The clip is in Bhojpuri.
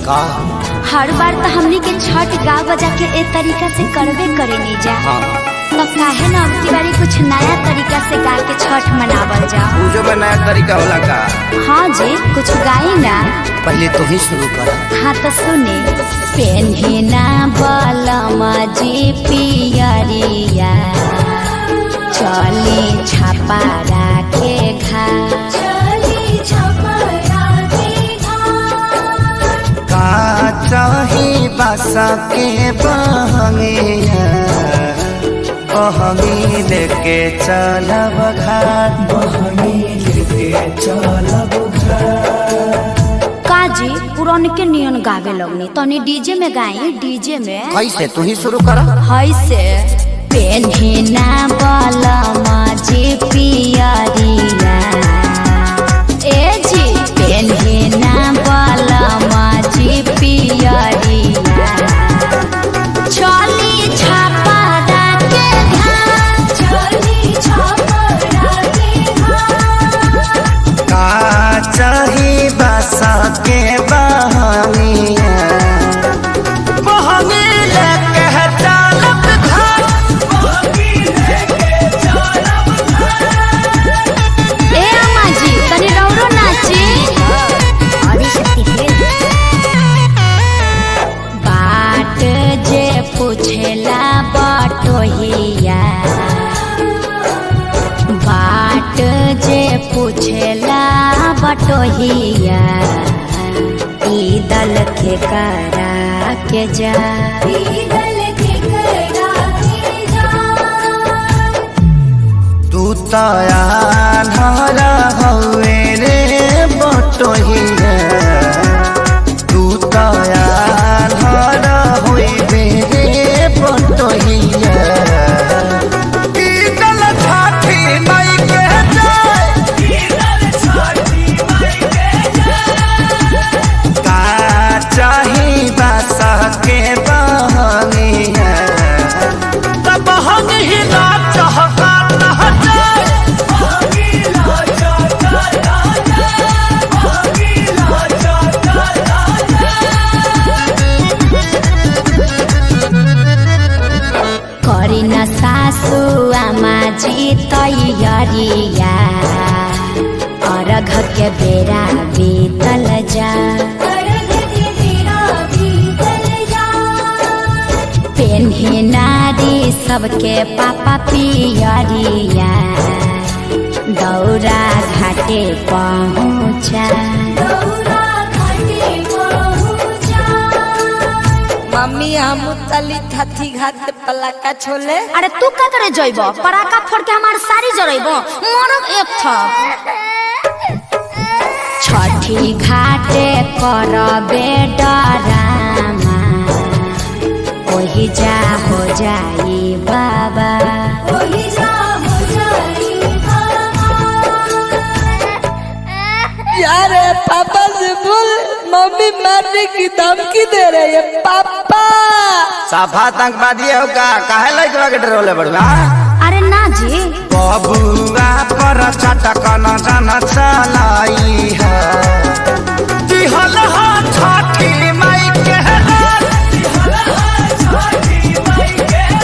का हर बार तो हमनी के छठ गा बजा के ए तरीका से करबे करे नहीं जा। हाँ तो काहे ना अब की बारी कुछ नया तरीका से गा के छठ मनावल जाओ। पूजो में नया तरीका होला का? हाँ जी कुछ गाई ना। पहले तो ही शुरू कर। हाँ तो सुने। पेन्हिना बलमा जी पियरिया चली छापा राखे घा का चाही बासा के बहंगिया बहंगी लेके चलब घाट बहंगी लेके चलब घाट। काजी पुरान के नियन गावे लगनी तनी डीजे में गाई डीजे में। कैसे तू ही शुरू कर। हाय से पेन्हिना बलमा जी पियरिया ए जी पेन्हिना बलमा जी पियरिया चली छापा राखे घाट चली छापा राखे घाट। का चाही बासा के बहंगिया बहंगी लेके चलब घाट बहंगी लेके चलब घाट। ए अम्मा जी तनी रौरो नाची। बाट जे पूछेला बटोहिया बाट जे पूछेला बटोहिया ई दल के करा के जा तू तया धरा हवे रे बटोहिया तू तया धरा होइबे रे बटोहिया ई दल छाठी माई के जाय ई दल छाठी माई के जाय। का चाही बासा के बहंगिया तब हम ही ना चाहता करी न सासु आमा जी तैयारिया अर्घ के बेरा बीतल जा पेन्ही नारी सबके पापा पियरिया दौरा घाटे पहुँचा मम्मी हम तली थी घाट पलाका छोले। अरे तू का करे जइब पराका फोड़ के हमार सारी जरइब मरब एक था। छठी घाटे करबे डरामा ओही जा हो जाई बाबा ओही जा हो जाई बाबा। यार पापा से बोल मम्मी मारने की धमकी दे रही है पापा। साफा आतंकवादी हो का काहे लइकवा के डरोले बड़वा। अरे ना जी बबुआ पर चटक न जन चलाई है दिहल हा छठी